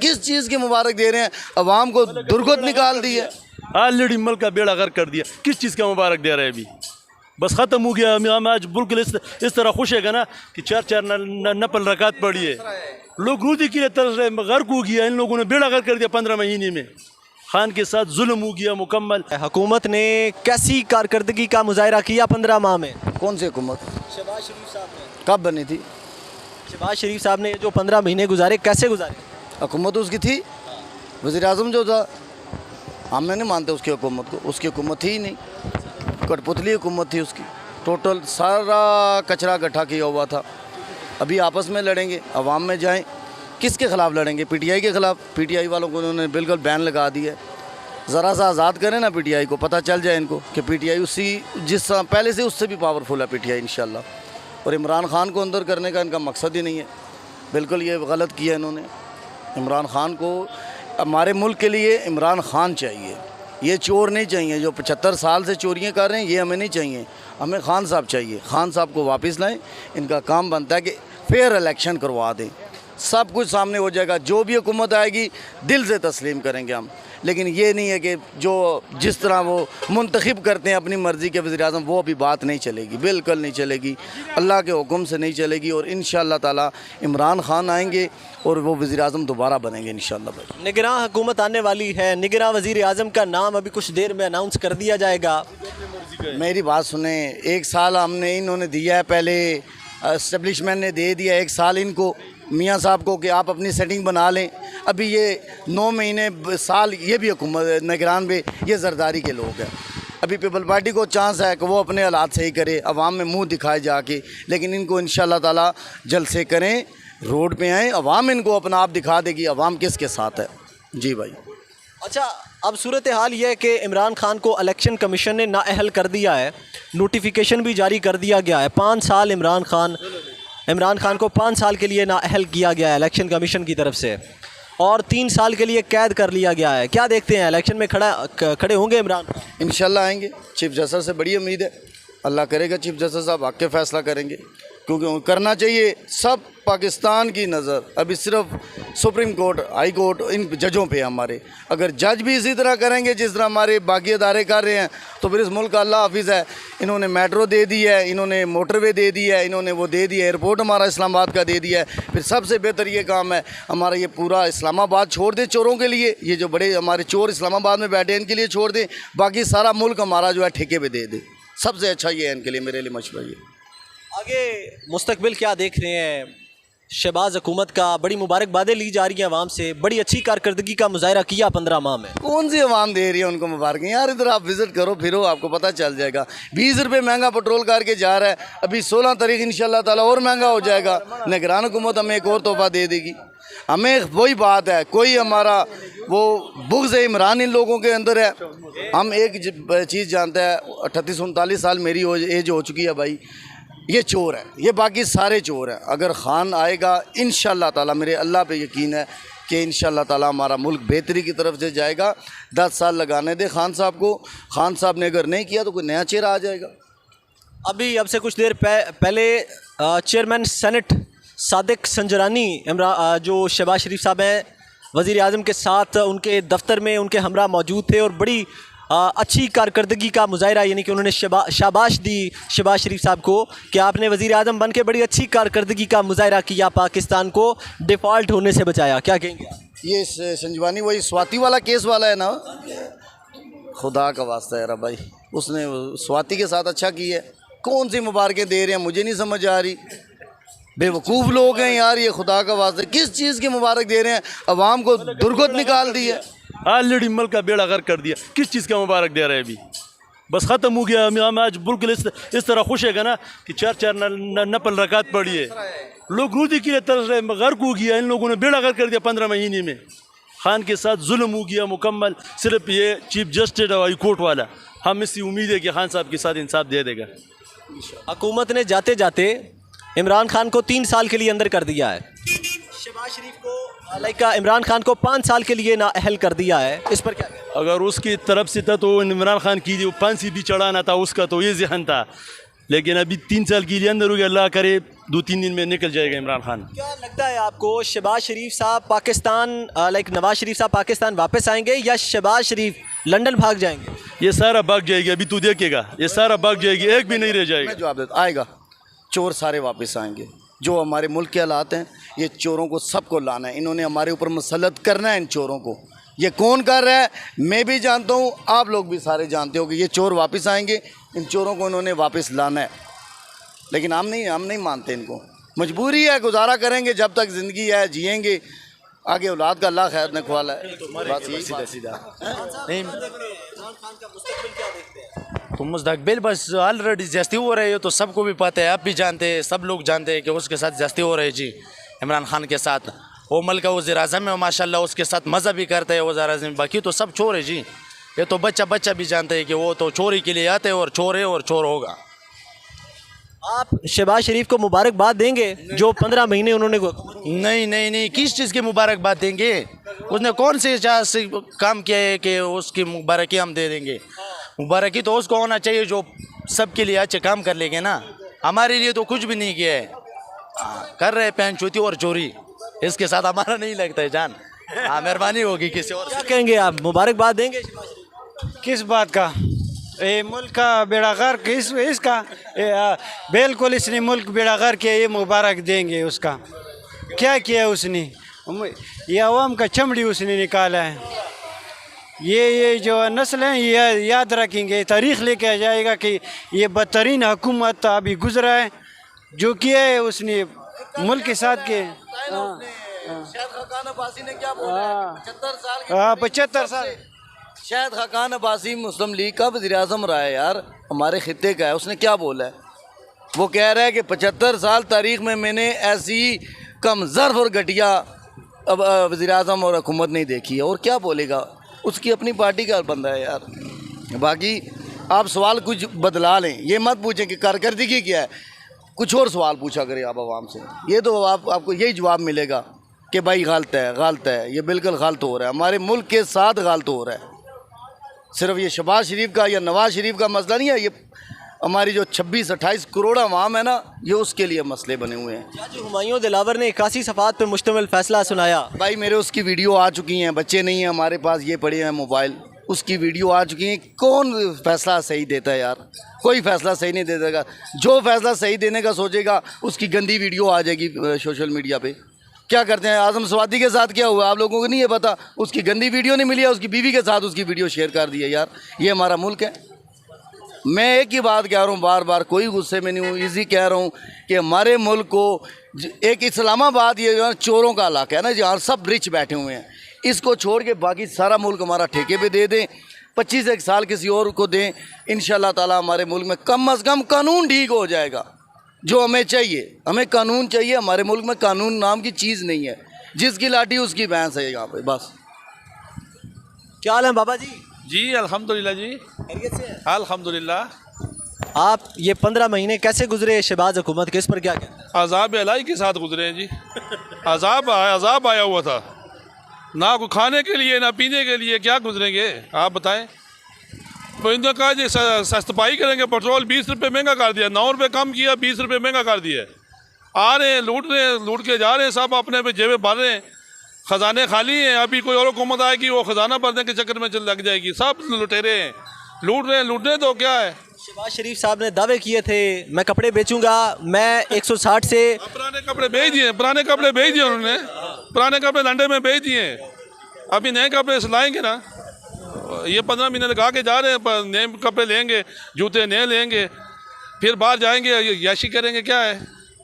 किस चीज़ की मुबारक दे रहे हैं? अवाम को दुर्गत निकाल दी है। ऑलरेडी मुल्क का बेड़ा गर्क कर दिया, किस चीज़ का मुबारक दे रहे हैं? अभी बस ख़त्म हो गया। हम आज बिल्कुल इस तरह खुश है ना कि 4 नफल रकात पड़ी है, लोग रोज़ी के लिए तरस रहे, गर्क हो गया। इन लोगों ने बेड़ा गर्क कर दिया 15 महीने में। खान के साथ जुल्म हो गया मुकम्मल। हुकूमत ने कैसी कारकर्दगी का मुजाहरा किया 15 माह में? कौन सी हुकूमत? शहबाज शरीफ साहब ने। कब बनी थी? शहबाज शरीफ साहब ने जो 15 महीने गुजारे, कैसे गुजारे? हुकूमत उसकी थी, वज़ीर आज़म जो था। हम नहीं मानते उसकी हुकूमत को, उसकी हुकूमत थी ही नहीं, कठपुतली हुकूमत थी उसकी। टोटल सारा कचरा इकट्ठा किया हुआ था। अभी आपस में लड़ेंगे, अवाम में जाएं, किसके ख़िलाफ़ लड़ेंगे? पीटीआई के ख़िलाफ़। पीटीआई वालों को उन्होंने बिल्कुल बैन लगा दिया है। ज़रा सा आज़ाद करें ना पीटीआई को, पता चल जाए इनको कि पीटीआई उसी जिस पहले से उससे भी पावरफुल है पीटीआई इंशाल्लाह। और इमरान खान को अंदर करने का इनका मकसद ही नहीं है। बिल्कुल ये गलत किया इन्होंने। इमरान खान को, हमारे मुल्क के लिए इमरान खान चाहिए, ये चोर नहीं चाहिए जो 75 साल से चोरियां कर रहे हैं। ये हमें नहीं चाहिए, हमें खान साहब चाहिए। खान साहब को वापस लाएं। इनका काम बनता है कि फेयर इलेक्शन करवा दें, सब कुछ सामने हो जाएगा। जो भी हुकूमत आएगी दिल से तस्लीम करेंगे हम। लेकिन ये नहीं है कि जो जिस तरह वो मुंतखब करते हैं अपनी मर्ज़ी के वज़ीर आज़म, वो अभी बात नहीं चलेगी, बिल्कुल नहीं चलेगी। अल्लाह के हुक्म से नहीं चलेगी। और इंशाअल्लाह ताला इमरान खान आएंगे और वो वज़ीर आज़म दोबारा बनेंगे इंशाअल्लाह भाई। निगरां हुकूमत आने वाली है, निगरां वज़ीर आज़म का नाम अभी कुछ देर में अनाउंस कर दिया जाएगा। मेरी बात सुने, 1 साल हमने इन्होंने दिया है, पहले इस्टेब्लिशमेंट ने दे दिया 1 साल इनको, मियाँ साहब को, कि आप अपनी सेटिंग बना लें। अभी ये 9 महीने साल ये भी हुकूमत निगरान में ये जरदारी के लोग हैं। अभी पीपल पार्टी को चांस है कि वो अपने हालात सही करे, अवाम में मुंह दिखाए जाके। लेकिन इनको इंशाअल्लाह ताला जलसे करें, रोड पे आएँ, अवाम इनको अपना आप दिखा देगी अवाम किसके साथ है। जी भाई। अच्छा, अब सूरत हाल ये है कि इमरान खान को इलेक्शन कमीशन ने नाअहल कर दिया है, नोटिफिकेशन भी जारी कर दिया गया है। 5 साल इमरान खान को 5 साल के लिए नाअहल किया गया है इलेक्शन कमीशन की तरफ से, और 3 साल के लिए कैद कर लिया गया है। क्या देखते हैं, इलेक्शन में खड़े होंगे इमरान? इंशाल्लाह आएंगे। चीफ जस्टिस से बड़ी उम्मीद है, अल्लाह करेगा चीफ जस्टिस साहब हक के फैसला करेंगे, क्योंकि करना चाहिए। सब पाकिस्तान की नज़र अभी सिर्फ सुप्रीम कोर्ट, हाई कोर्ट, इन जजों पे हमारे। अगर जज भी इसी तरह करेंगे जिस तरह हमारे बाकी अदारे कर रहे हैं, तो फिर इस मुल्क का अल्लाह हाफिज़ है। इन्होंने मेट्रो दे दी है, इन्होंने मोटरवे दे दी है, इन्होंने वो दे दिया, एयरपोर्ट हमारा इस्लामाबाद का दे दिया है। फिर सबसे बेहतर ये काम है हमारा, ये पूरा इस्लामाबाद छोड़ दें चोरों के लिए। ये जो बड़े हमारे चोर इस्लामाबाद में बैठे हैं इनके लिए छोड़ दें, बाकी सारा मुल्क हमारा जो है ठेके पे दे दें। सबसे अच्छा ये है इनके लिए, मेरे लिए मशवरा ये। आगे मुस्तकबिल क्या देख रहे हैं? शहबाज हुकूमत का बड़ी मुबारकबादें ली जा रही हैं अवाम से, बड़ी अच्छी कारकर्दगी का मुजाहरा किया 15 माह में। कौन सी अवाम दे रही है उनको मुबारक? यार इधर आप विज़िट करो, फिरो, आपको पता चल जाएगा। 20 रुपये महंगा पेट्रोल करके जा रहा है, अभी 16 तारीख इंशाल्लाह ताला और महंगा हो जाएगा। निगरान हुकूमत हमें एक और तोहफा दे देगी। हमें वही बात है, कोई हमारा वो बुग़्ज़ इमरान इन लोगों के अंदर है। हम एक चीज़ जानते हैं, 38-39 साल मेरी एज हो चुकी है भाई, ये चोर है, ये बाकी सारे चोर हैं। अगर खान आएगा इंशाअल्लाह ताला, मेरे अल्लाह पे यकीन है कि इंशाअल्लाह ताला हमारा मुल्क बेहतरी की तरफ से जाएगा। 10 साल लगाने दे खान साहब को। खान साहब ने अगर नहीं किया तो कोई नया चेहरा आ जाएगा। अभी अब से कुछ देर पहले चेयरमैन सेनेट सादिक संजरानी जो शहबाज शरीफ साहब हैं, वज़ीर आज़म के साथ उनके दफ्तर में उनके हमरा मौजूद थे और बड़ी अच्छी कारकर्दगी का मुजाहरा, यानी कि उन्होंने शाबाश दी शहबाज शरीफ साहब को कि आपने वज़ीर आज़म बन के बड़ी अच्छी कारकर्दगी का मुजाहरा किया, पाकिस्तान को डिफ़ॉल्ट होने से बचाया। क्या कहेंगे? ये संजवानी वही स्वाति वाला केस वाला है ना? खुदा का वास्ता है भाई, उसने स्वाति के साथ अच्छा किया है। कौन सी मुबारकें दे रहे हैं मुझे नहीं समझ आ रही। बेवकूफ़ लोग हैं यार ये, खुदा का वास्ता किस चीज़ की मुबारक दे रहे हैं? अवाम को दुर्गत निकाल दी है। ऑलरेडी मुल्क का बेड़ा गर्क कर दिया, किस चीज़ का मुबारक दे रहे हैं? अभी बस ख़त्म हो गया। हम आज बिल्कुल इस तरह खुश है ना कि 4 नफल रकात पड़ी है, लोग रोज़ी के लिए तरस रहे, गर्क हो गया। इन लोगों ने बेड़ा गर्क कर दिया 15 महीने में। खान के साथ जुल्म हो गया मुकम्मल। सिर्फ ये चीफ जस्टिस और हाई कोर्ट वाला, हम इसकी उम्मीद है कि खान साहब के साथ इंसाफ दे देगा। हुकूमत ने जाते जाते इमरान खान को 3 साल के लिए अंदर कर दिया है। शहबाज शरीफ को इमरान खान को 5 साल के लिए नाअहल कर दिया है। इस पर क्या? अगर उसकी तरफ से था तो इमरान खान की फांसी भी चढ़ाना था उसका, तो ये जहन था। लेकिन अभी 3 साल के लिए अंदर हो गया। अल्लाह करे 2-3 दिन में निकल जाएगा इमरान खान। क्या लगता है आपको, शहबाज शरीफ साहब पाकिस्तान नवाज शरीफ साहब पाकिस्तान वापस आएंगे या शहबाज शरीफ लंदन भाग जाएंगे? ये सारा भाग जाएगी, अभी तू देखेगा, ये सारा भाग जाएगी, एक भी नहीं रह जाएगा। मैं जवाब देता, आएगा। चोर सारे वापस आएंगे। जो हमारे मुल्क के हालात हैं, ये चोरों को सबको लाना है। इन्होंने हमारे ऊपर मुसल्लत करना है इन चोरों को। ये कौन कर रहा है मैं भी जानता हूँ, आप लोग भी सारे जानते हो कि ये चोर वापस आएंगे। इन चोरों को इन्होंने वापस लाना है, लेकिन हम नहीं मानते इनको। मजबूरी है, गुजारा करेंगे जब तक ज़िंदगी है, जिएंगे। आगे औलाद का अल्लाह खैर ने ख्वाला है। बस यही सीधा सीधा नहीं तो मुस्तकबिल बस ऑलरेडी ज्यादती हो रही है, तो सबको भी पता है, आप भी जानते हैं, सब लोग जानते हैं कि उसके साथ ज्यादती हो रही है जी। इमरान खान के साथ वो मुल्क का वज़ीर आज़म है, माशाल्लाह उसके साथ मज़ा भी करता है वज़ीर आज़म। बाकी तो सब चोर है जी। ये तो बच्चा भी जानते हैं कि वो तो चोरी के लिए आते हैं और चोर है और चोर होगा। आप शहबाज शरीफ को मुबारकबाद देंगे जो 15 महीने उन्होंने नहीं, किस चीज़ की मुबारकबाद देंगे? उसने कौन से काम किया है कि उसकी मुबारकी हम दे देंगे? मुबारकी तो उसको होना चाहिए जो सबके लिए अच्छे काम कर लेंगे ना। हमारे लिए तो कुछ भी नहीं किया है, कर रहे पैन चोती और चोरी। इसके साथ हमारा नहीं लगता है जान। हाँ, मेहरबानी होगी। किसी और क्या कहेंगे आप, मुबारकबाद देंगे? किस बात का? ये मुल्क का बेड़ागर किस इसका बिल्कुल इसने मुल्क बेड़ागर किया, ये मुबारक देंगे। उसका क्या किया उसने? ये अवाम का चमड़ी उसने निकाला है। ये जो नस्ल हैं ये याद रखेंगे, तारीख़ लेके आ जाएगा कि ये बदतरीन हुकूमत अभी गुजरा है। जो किया है उसने मुल्क के साथ के 75 साल शायद खाकान अब्बासी मुस्लिम लीग का वज़ीर आज़म रहा है यार, हमारे खित्ते का है। उसने क्या बोला है? वो कह रहा है कि 75 साल तारीख़ में मैंने ऐसी कम ज़र्फ़ और घटिया वज़ीर आज़म और हुकूमत नहीं देखी है। और क्या बोलेगा, उसकी अपनी पार्टी का बंदा है यार। बाकी आप सवाल कुछ बदला लें, ये मत पूछें कि कारकर्दगी क्या है। कुछ और सवाल पूछा करें आप आवाम से, ये तो आपको यही जवाब मिलेगा कि भाई गलत है, ये बिल्कुल गलत हो रहा है। हमारे मुल्क के साथ गलत हो रहा है। सिर्फ ये शहबाज शरीफ का या नवाज शरीफ का मसला नहीं है, ये हमारी जो 26-28 करोड़ अवाम है ना, ये उसके लिए मसले बने हुए हैं। जज हुमायूं दिलावर ने 81 सफ़ात पर मुश्तमिल फ़ैसला सुनाया। भाई मेरे उसकी वीडियो आ चुकी हैं, बच्चे नहीं हैं हमारे पास, ये पड़े हैं मोबाइल, उसकी वीडियो आ चुकी है। कौन फ़ैसला सही देता है यार? कोई फ़ैसला सही नहीं दे देगा। जो फ़ैसला सही देने का सोचेगा उसकी गंदी वीडियो आ जाएगी सोशल मीडिया पे। क्या करते हैं आज़म स्वाति के साथ क्या हुआ आप लोगों को नहीं है पता? उसकी गंदी वीडियो नहीं मिली है, उसकी बीवी के साथ उसकी वीडियो शेयर कर दी है। यार ये हमारा मुल्क है। मैं एक ही बात कह रहा हूँ, बार बार, कोई गुस्से में नहीं हूँ, इसी कह रहा हूँ कि हमारे मुल्क को एक इस्लामाबाद ये जो चोरों का इलाका है ना, जहाँ सब रिच बैठे हुए हैं, इसको छोड़ के बाकी सारा मुल्क हमारा ठेके पे दे दें, 25 साल किसी और को दें, इंशाल्लाह ताला हमारे मुल्क में कम अज़ कम कानून ठीक हो जाएगा। जो हमें चाहिए, हमें कानून चाहिए। हमारे मुल्क में कानून नाम की चीज़ नहीं है, जिसकी लाठी उसकी भैंस है यहाँ पे। बस क्या हाल है बाबा जी? जी अल्हम्दुलिल्लाह जी, खैरियत से हैं? अल्हम्दुलिल्लाह। आप ये 15 महीने कैसे गुजरे शहबाज हुकूमत के, इस पर क्या कहते हैं? अजाब इलाही के साथ गुजरे हैं जी। अजाब आया हुआ था, ना को खाने के लिए ना पीने के लिए, क्या गुजरेंगे आप बताएं? तो इन्होंने कहा जी सस्ताई करेंगे, पेट्रोल 20 रुपये महंगा कर दिया, 9 रुपये कम किया, 20 रुपये महंगा कर दिया। आ रहे हैं, लूट के जा रहे हैं, सब अपने पे जेबें भर रहे हैं, ख़जाने खाली हैं। अभी कोई और हुकूमत आएगी वो ख़जाना भरने के चक्कर में लग जाएगी। सब लुटेरे हैं, लूट रहे हैं, लूटने तो क्या है। शहबाज शरीफ साहब ने दावे किए थे मैं कपड़े बेचूंगा, मैं 160 से पुराने कपड़े बेच दिए, उन्होंने पुराने कपड़े लंडे में बेच दिए। अभी नए कपड़े सिलाएंगे ना, ये 15 महीने लगा के जा रहे हैं, नए कपड़े लेंगे, जूते नए लेंगे, फिर बाहर जाएंगे, याशी करेंगे। क्या है?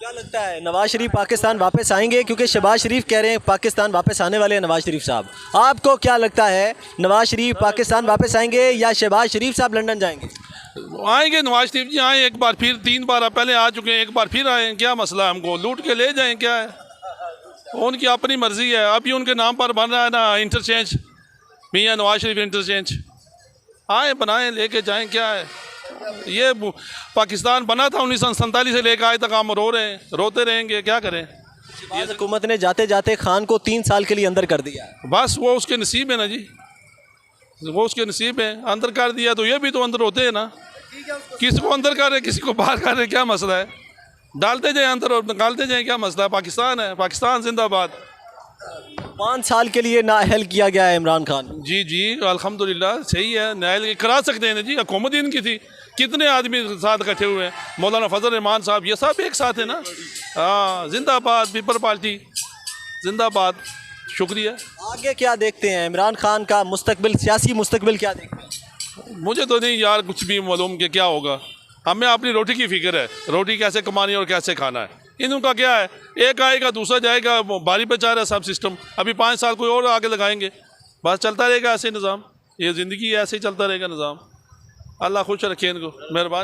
क्या लगता है नवाज शरीफ पाकिस्तान वापस आएंगे? क्योंकि शहबाज शरीफ कह रहे हैं पाकिस्तान वापस आने वाले हैं नवाज शरीफ साहब। आपको क्या लगता है, नवाज शरीफ पाकिस्तान वापस आएंगे या शहबाज शरीफ साहब लंदन जाएंगे? आएंगे नवाज शरीफ जी, आए एक बार फिर, 3 बार पहले आ चुके हैं, एक बार फिर आए। क्या मसला है? हमको लूट के ले जाएं, क्या है? उनकी अपनी मर्जी है। अभी उनके नाम पर बन रहा है ना इंटरचेंज, मियाँ नवाज शरीफ इंटरचेंज। आए बनाएं, लेके जाएं, क्या है? ये पाकिस्तान बना था 1947 से लेकर आज तक, हम रोते रहेंगे, क्या करें? ये हुकूमत ने जाते जाते खान को 3 साल के लिए अंदर कर दिया। बस वो उसके नसीब है ना जी, वो उसके नसीब है। अंदर कर दिया तो ये भी तो अंदर होते हैं ना। किसी को अंदर कर रहे, किसी को बाहर कर रहे, क्या मसला है? डालते जाए अंदर और निकालते जाए, क्या मसला है? पाकिस्तान है, पाकिस्तान जिंदाबाद। 5 साल के लिए नाअहल किया गया है इमरान खान। जी जी अल्हम्दुलिल्लाह सही है, न्याय करा सकते हैं ना जी। हुकूमत इनकी थी, कितने आदमी साथ इकट्ठे हुए हैं, मौलाना फजल रहमान साहब, ये सब एक साथ है ना। हाँ जिंदाबाद पीपल पार्टी जिंदाबाद। शुक्रिया। आगे क्या देखते हैं इमरान खान का मुस्तकबिल, सियासी मुस्तकबिल क्या देखते हैं? मुझे तो नहीं यार कुछ भी मालूम कि क्या होगा। हमें अपनी रोटी की फिक्र है, रोटी कैसे कमानी और कैसे खाना है। इनका क्या है, एक आएगा दूसरा जाएगा, बारी पे जा रहा है सब सिस्टम। अभी 5 साल कोई और आगे लगाएंगे, बस चलता रहेगा ऐसे निज़ाम। ये ज़िंदगी ऐसे ही चलता रहेगा निज़ाम। अल्लाह खुश रखे इनको, मेहरबानी।